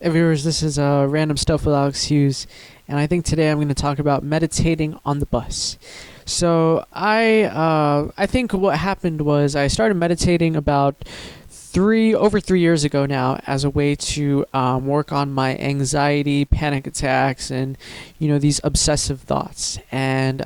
Hey viewers, this is Random Stuff with Alex Hughes, and I think today I'm going to talk about meditating on the bus. I think what happened was I started meditating about over 3 years ago now as a way to work on my anxiety, panic attacks, and these obsessive thoughts. And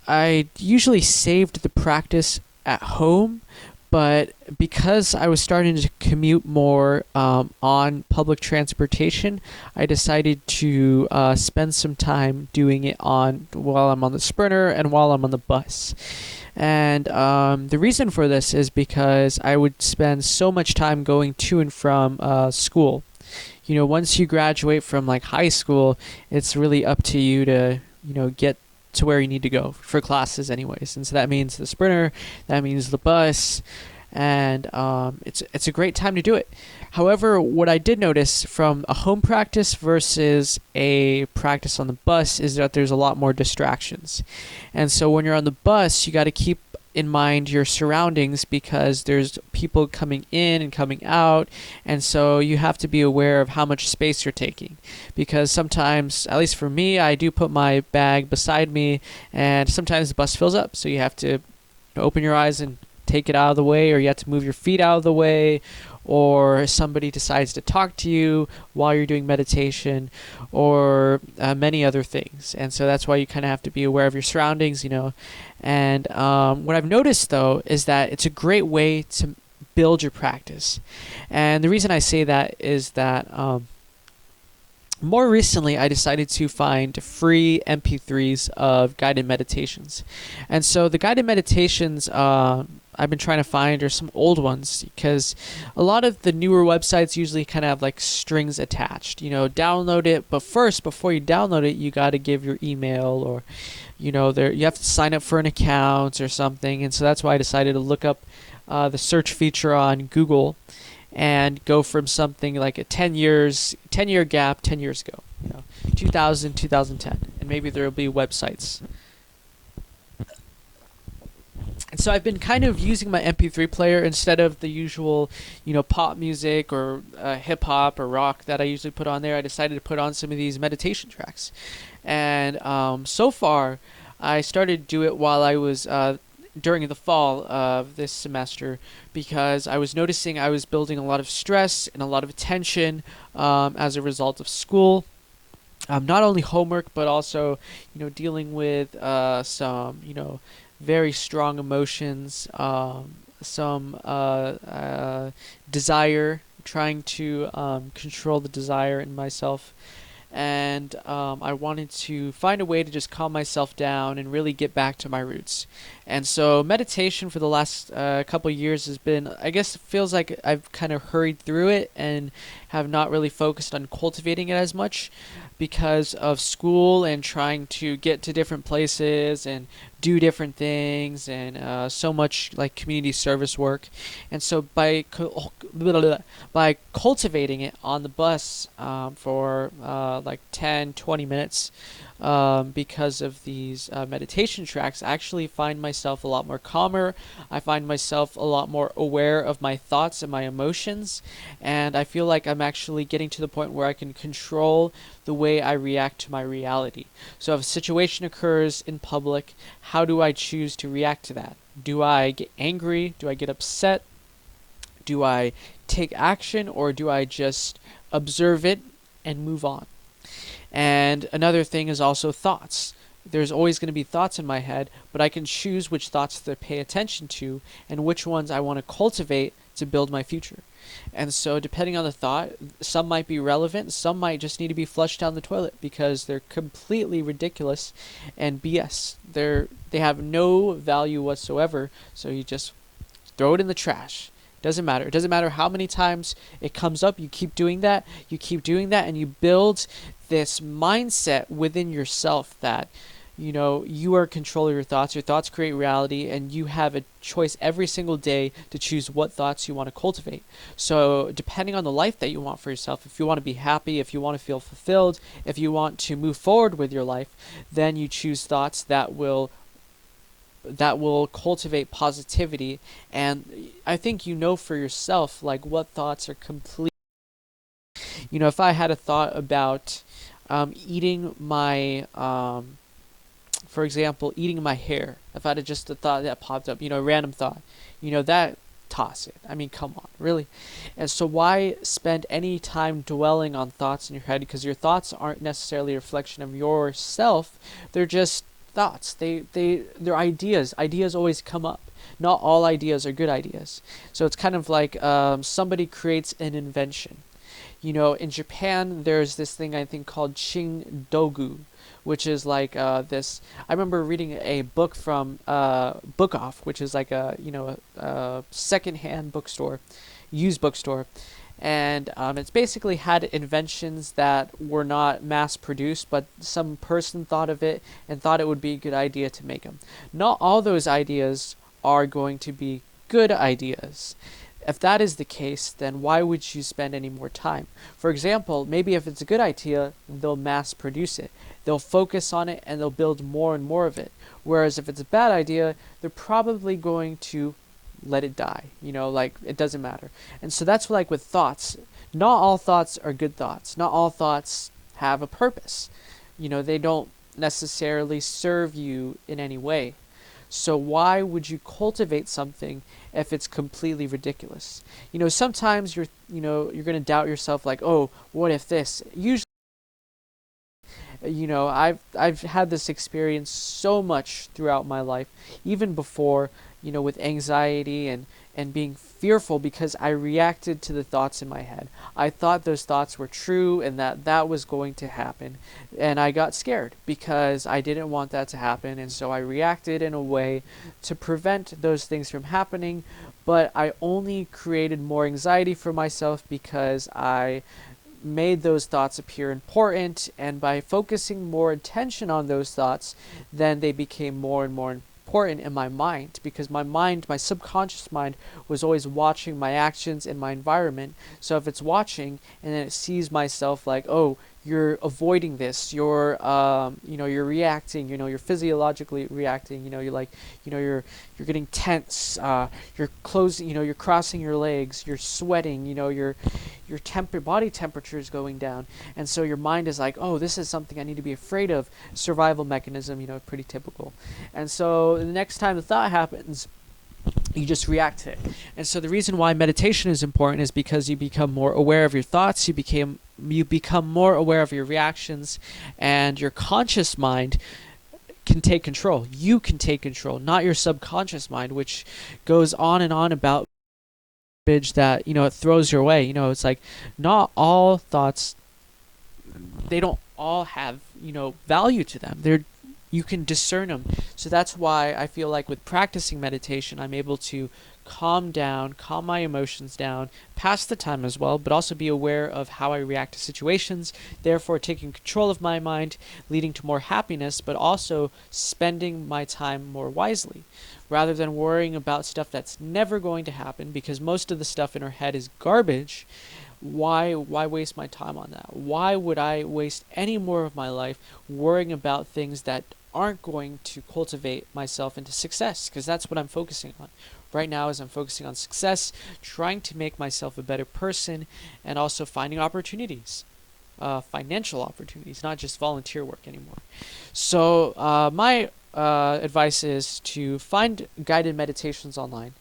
I usually saved the practice at home, but because I was starting to commute more on public transportation, I decided to spend some time doing it on while I'm on the Sprinter and while I'm on the bus. And the reason for this is because I would spend so much time going to and from school. Once you graduate from like high school, it's really up to you to get to where you need to go for classes anyways. And so that means the Sprinter, that means the bus, and it's a great time to do it. However, what I did notice from a home practice versus a practice on the bus is that there's a lot more distractions. And so when you're on the bus, you got to keep in mind your surroundings because there's people coming in and coming out, and so you have to be aware of how much space you're taking, because sometimes, at least for me, I do put my bag beside me, and sometimes the bus fills up, so you have to open your eyes and take it out of the way, or you have to move your feet out of the way, or somebody decides to talk to you while you're doing meditation, or many other things. And so that's why you kind of have to be aware of your surroundings. And what I've noticed, though, is that it's a great way to build your practice. And the reason I say that is that more recently, I decided to find free MP3s of guided meditations. And so the guided meditations I've been trying to find are some old ones, because a lot of the newer websites usually kind of have like strings attached. Download it, but first, before you download it, you got to give your email, or you have to sign up for an account or something. And so that's why I decided to look up the search feature on Google and go from something like a 10-year gap 10 years ago, 2000, 2010, and maybe there will be websites. And so I've been kind of using my MP3 player instead of the usual, pop music or hip hop or rock that I usually put on there. I decided to put on some of these meditation tracks, and so far, I started to do it while I was during the fall of this semester, because I was noticing I was building a lot of stress and a lot of tension as a result of school. Not only homework, but also, dealing with some, very strong emotions, some desire, trying to control the desire in myself. And I wanted to find a way to just calm myself down and really get back to my roots. And so meditation for the last couple of years has been, I guess it feels like I've kind of hurried through it and have not really focused on cultivating it as much because of school and trying to get to different places and do different things, and so much like community service work. And so by cultivating it on the bus for like 10-20 minutes, because of these meditation tracks, I actually find myself a lot more calmer. I find myself a lot more aware of my thoughts and my emotions, and I feel like I'm actually getting to the point where I can control the way I react to my reality. So if a situation occurs in public, how do I choose to react to that? Do I get angry? Do I get upset? Do I take action, or do I just observe it and move on? And another thing is also thoughts. There's always going to be thoughts in my head, but I can choose which thoughts to pay attention to and which ones I want to cultivate to build my future. And so depending on the thought, some might be relevant, some might just need to be flushed down the toilet because they're completely ridiculous and BS. They have no value whatsoever, so you just throw it in the trash. Doesn't matter. It doesn't matter how many times it comes up. You keep doing that. You keep doing that, and you build this mindset within yourself that you are in control of your thoughts. Your thoughts create reality, and you have a choice every single day to choose what thoughts you want to cultivate. So depending on the life that you want for yourself, if you want to be happy, if you want to feel fulfilled, if you want to move forward with your life, then you choose thoughts that will cultivate positivity. And I think for yourself, like, what thoughts are complete. If I had a thought about eating my, for example, eating my hair, if I had just a thought that popped up, a random thought, that toss it. I mean, come on, really? And so why spend any time dwelling on thoughts in your head? Because your thoughts aren't necessarily a reflection of yourself. They're just thoughts. They're ideas. Ideas always come up. Not all ideas are good ideas. So it's kind of like somebody creates an invention. In Japan, there's this thing I think called Ching Dogu, which is like this. I remember reading a book from Book Off, which is like a secondhand bookstore, used bookstore, and it's basically had inventions that were not mass produced, but some person thought of it and thought it would be a good idea to make them. Not all those ideas are going to be good ideas. If that is the case, then why would you spend any more time? For example, maybe if it's a good idea, they'll mass produce it. They'll focus on it and they'll build more and more of it. Whereas if it's a bad idea, they're probably going to let it die. Like it doesn't matter. And so that's like with thoughts. Not all thoughts are good thoughts. Not all thoughts have a purpose. They don't necessarily serve you in any way. So why would you cultivate something if it's completely ridiculous? Sometimes you're going to doubt yourself like, "Oh, what if this?" Usually, I've had this experience so much throughout my life, even before, with anxiety and being fearful because I reacted to the thoughts in my head. I thought those thoughts were true and that was going to happen. And I got scared because I didn't want that to happen. And so I reacted in a way to prevent those things from happening. But I only created more anxiety for myself because I made those thoughts appear important, and by focusing more attention on those thoughts, then they became more and more important in my mind, because my subconscious mind was always watching my actions and my environment. So if it's watching and then it sees myself like, oh, you're avoiding this, you're reacting, you're physiologically reacting, you're like, you're getting tense, you're closing, you're crossing your legs, you're sweating, your body temperature is going down, and so your mind is like, oh, this is something I need to be afraid of. Survival mechanism, pretty typical. And so the next time the thought happens, you just react to it. And so the reason why meditation is important is because you become more aware of your thoughts, you become more aware of your reactions, and your conscious mind can take control. You can take control, not your subconscious mind, which goes on and on about garbage that it throws your way. It's like not all thoughts, they don't all have value to them. You can discern them. So that's why I feel like with practicing meditation, I'm able to calm my emotions down, pass the time as well, but also be aware of how I react to situations, therefore taking control of my mind, leading to more happiness, but also spending my time more wisely, rather than worrying about stuff that's never going to happen, because most of the stuff in our head is garbage. Why waste my time on that? Why would I waste any more of my life worrying about things that aren't going to cultivate myself into success? Because that's what I'm focusing on right now. Is I'm focusing on success, trying to make myself a better person, and also finding opportunities, financial opportunities, not just volunteer work anymore. So my advice is to find guided meditations online,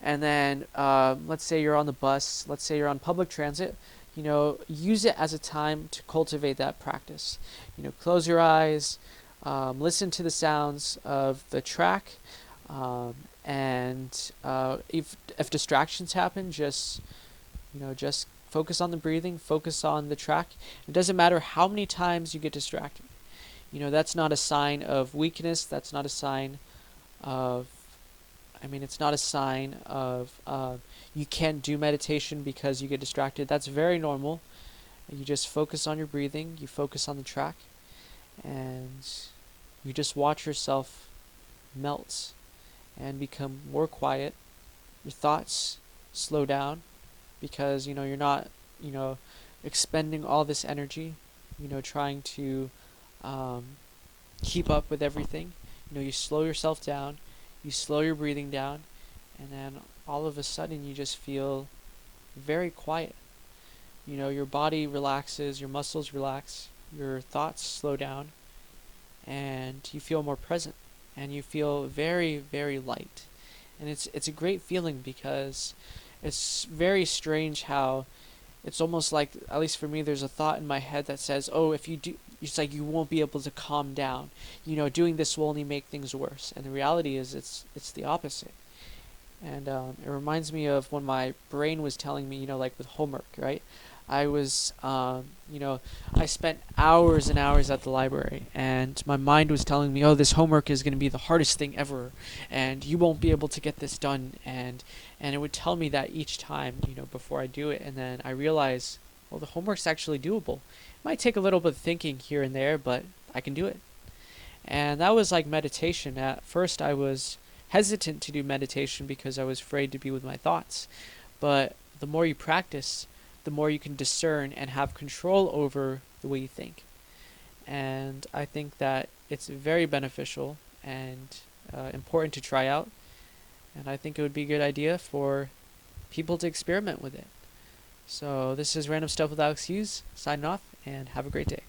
and then let's say you're on the bus, let's say you're on public transit, use it as a time to cultivate that practice. Close your eyes, listen to the sounds of the track, and if distractions happen, just focus on the breathing, focus on the track. It doesn't matter how many times you get distracted. That's not a sign of weakness. That's not a sign of, it's not a sign of you can't do meditation because you get distracted. That's very normal. You just focus on your breathing, you focus on the track, and you just watch yourself melt and become more quiet. Your thoughts slow down because you're not expending all this energy trying to keep up with everything. You slow yourself down, you slow your breathing down, and then all of a sudden you just feel very quiet. your body relaxes, your muscles relax, your thoughts slow down, and you feel more present, and you feel very, very light. And it's a great feeling because it's very strange how it's almost like, at least for me, there's a thought in my head that says, oh, if you do, it's like you won't be able to calm down. Doing this will only make things worse. And the reality is it's the opposite. And it reminds me of when my brain was telling me, like with homework, right? I was, I spent hours and hours at the library, and my mind was telling me, oh, this homework is going to be the hardest thing ever, and you won't be able to get this done. And it would tell me that each time, before I do it. And then I realize, well, the homework's actually doable. It might take a little bit of thinking here and there, but I can do it. And that was like meditation. At first, I was hesitant to do meditation because I was afraid to be with my thoughts. But the more you practice, the more you can discern and have control over the way you think. And I think that it's very beneficial and important to try out. And I think it would be a good idea for people to experiment with it. So this is Random Stuff with Alex Hughes, signing off, and have a great day.